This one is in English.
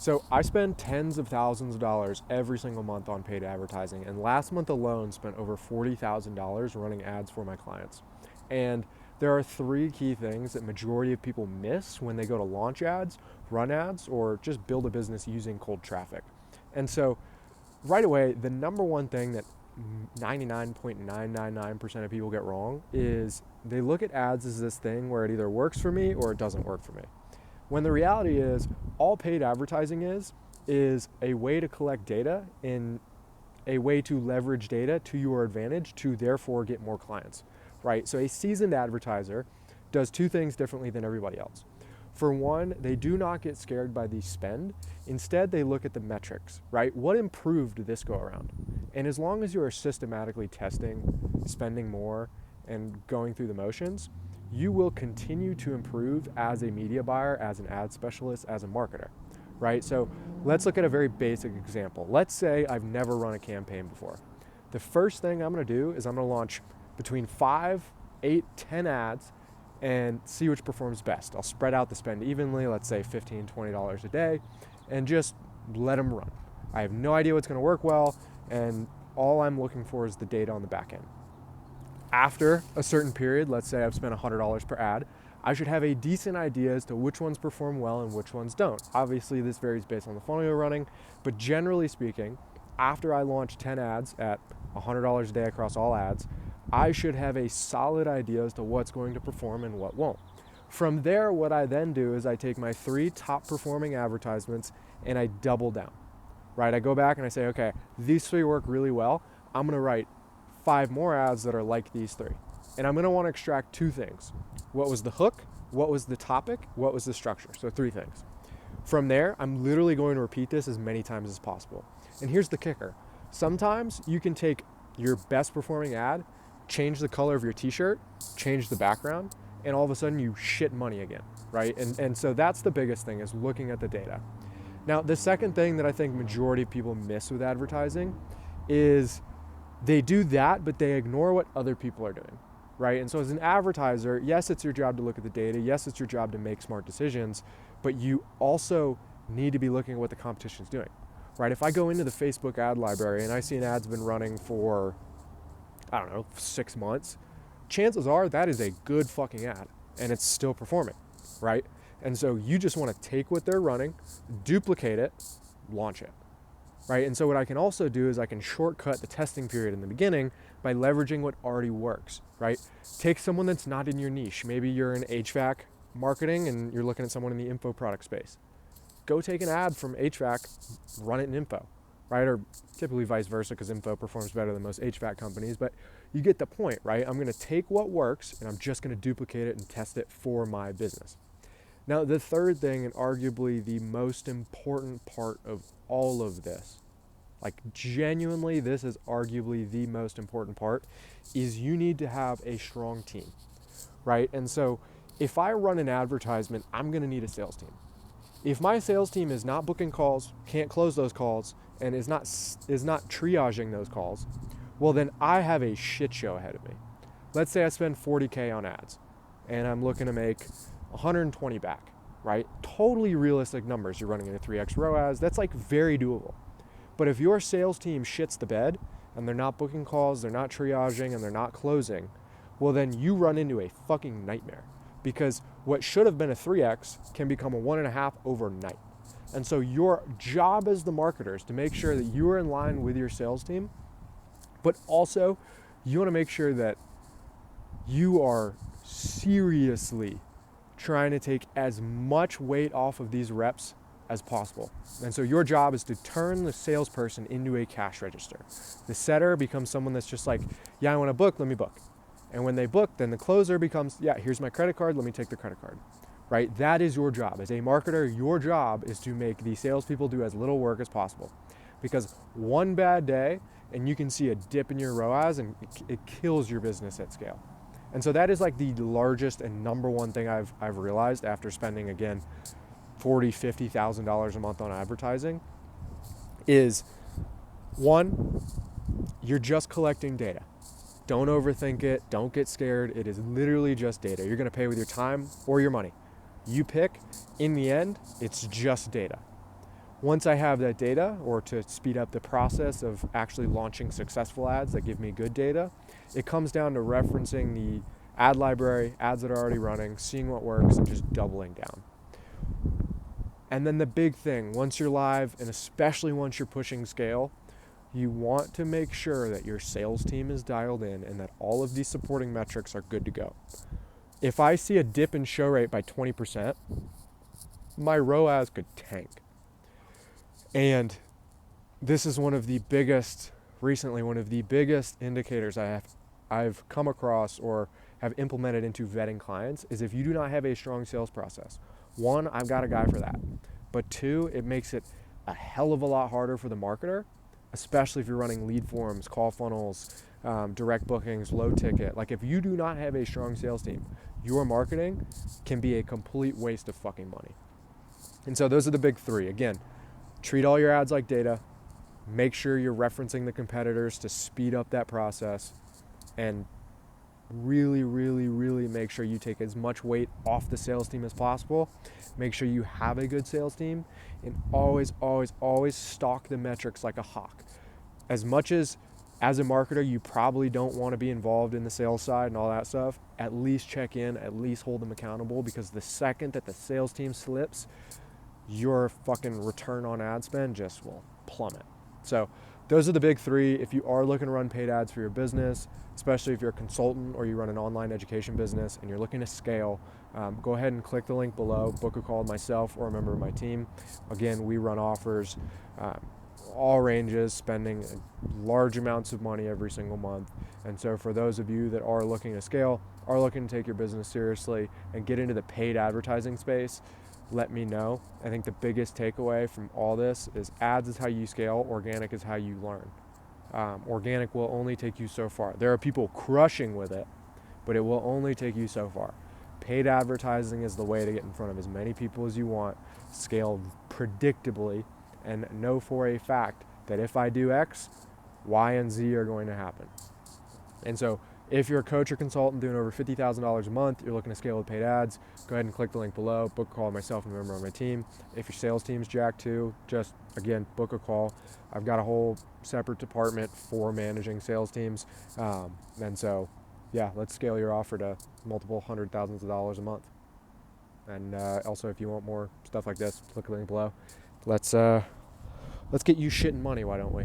So I spend tens of thousands of dollars every single month on paid advertising, and last month alone spent over $40,000 running ads for my clients. And there are three key things that majority of people miss when they go to launch ads, run ads, or just build a business using cold traffic. And so right away, the number one thing that 99.999% of people get wrong is they look at ads as this thing where it either works for me or it doesn't work for me. When the reality is, all paid advertising is a way to collect data and a way to leverage data to your advantage to therefore get more clients, right? So a seasoned advertiser does two things differently than everybody else. For one, they do not get scared by the spend. Instead, they look at the metrics, right? What improved this go around? And as long as you are systematically testing, spending more, and going through the motions, you will continue to improve as a media buyer, as an ad specialist, as a marketer, right? So let's look at a very basic example. Let's say I've never run a campaign before. The first thing I'm gonna do is I'm gonna launch between 5, 8, 10 ads and see which performs best. I'll spread out the spend evenly, let's say $15, $20 a day, and just let them run. I have no idea what's gonna work well, and all I'm looking for is the data on the back end. After a certain period, let's say I've spent $100 per ad, I should have a decent idea as to which ones perform well and which ones don't. Obviously, this varies based on the funnel you're running, but generally speaking, after I launch 10 ads at $100 a day across all ads, I should have a solid idea as to what's going to perform and what won't. From there, what I then do is I take my 3 top performing advertisements and I double down, right? I go back and I say, okay, these 3 work really well. I'm gonna write 5 more ads that are like these 3. And I'm gonna wanna extract 2 things. What was the hook? What was the topic? What was the structure? So 3 things. From there, I'm literally going to repeat this as many times as possible. And here's the kicker. Sometimes you can take your best performing ad, change the color of your t-shirt, change the background, and all of a sudden you shit money again, right? And so that's the biggest thing, is looking at the data. Now, the second thing that I think majority of people miss with advertising is they do that, but they ignore what other people are doing, right? And so as an advertiser, yes, it's your job to look at the data. Yes, it's your job to make smart decisions, but you also need to be looking at what the competition's doing, right? If I go into the Facebook ad library and I see an ad's been running for, 6 months, chances are that is a good fucking ad and it's still performing, right? And so you just want to take what they're running, duplicate it, launch it. Right? And so what I can also do is I can shortcut the testing period in the beginning by leveraging what already works, right? Take someone that's not in your niche. Maybe you're in HVAC marketing and you're looking at someone in the info product space. Go take an ad from HVAC, run it in info, right? Or typically vice versa, because info performs better than most HVAC companies, but you get the point, right? I'm gonna take what works and I'm just gonna duplicate it and test it for my business. Now, the third thing, and arguably the most important part of all of this, like genuinely, this is arguably the most important part, is you need to have a strong team, right? And so if I run an advertisement, I'm gonna need a sales team. If my sales team is not booking calls, can't close those calls, and is not triaging those calls, well, then I have a shit show ahead of me. Let's say I spend 40K on ads and I'm looking to make 120 back, right? Totally realistic numbers. You're running into 3x ROAS. That's like very doable. But if your sales team shits the bed and they're not booking calls, they're not triaging, and they're not closing, well, then you run into a fucking nightmare, because what should have been a 3x can become a 1.5 overnight. And so your job as the marketer is to make sure that you are in line with your sales team, but also you want to make sure that you are seriously trying to take as much weight off of these reps as possible. And so your job is to turn the salesperson into a cash register. The setter becomes someone that's just like, yeah, I want to book, let me book. And when they book, then the closer becomes, yeah, here's my credit card, let me take the credit card, right? That is your job. As a marketer, your job is to make the salespeople do as little work as possible. Because one bad day, and you can see a dip in your ROAS, and it kills your business at scale. And so that is like the largest and number one thing I've realized after spending, again, $40,000, $50,000 a month on advertising, is one, you're just collecting data. Don't overthink it. Don't get scared. It is literally just data. You're going to pay with your time or your money. You pick. In the end, it's just data. Once I have that data, or to speed up the process of actually launching successful ads that give me good data, it comes down to referencing the ad library, ads that are already running, seeing what works, and just doubling down. And then the big thing, once you're live, and especially once you're pushing scale, you want to make sure that your sales team is dialed in and that all of these supporting metrics are good to go. If I see a dip in show rate by 20%, my ROAS could tank. And this is one of the biggest indicators I've come across or have implemented into vetting clients is if you do not have a strong sales process. One, I've got a guy for that. But two, it makes it a hell of a lot harder for the marketer, especially if you're running lead forms, call funnels, direct bookings, low ticket. Like if you do not have a strong sales team, your marketing can be a complete waste of fucking money. And so those are the big three. Again, treat all your ads like data. Make sure you're referencing the competitors to speed up that process, and really, really, really make sure you take as much weight off the sales team as possible. Make sure you have a good sales team, and always, always, always stalk the metrics like a hawk. As much as a marketer, you probably don't want to be involved in the sales side and all that stuff, at least check in, at least hold them accountable, because the second that the sales team slips, your fucking return on ad spend just will plummet. So those are the big three. If you are looking to run paid ads for your business, especially if you're a consultant or you run an online education business and you're looking to scale, go ahead and click the link below, book a call with myself or a member of my team. Again, we run offers, all ranges, spending large amounts of money every single month. And so for those of you that are looking to scale, are looking to take your business seriously and get into the paid advertising space, let me know. I think the biggest takeaway from all this is ads is how you scale, organic is how you learn. Organic will only take you so far. There are people crushing with it, but it will only take you so far. Paid advertising is the way to get in front of as many people as you want, scale predictably, and know for a fact that if I do X, Y and Z are going to happen. And so if you're a coach or consultant doing over $50,000 a month, you're looking to scale with paid ads, go ahead and click the link below, book a call with myself and a member of my team. If your sales team's jacked too, just, again, book a call. I've got a whole separate department for managing sales teams. And so, yeah, let's scale your offer to multiple hundred thousands of dollars a month. And also, if you want more stuff like this, click the link below. Let's get you shitting money, why don't we?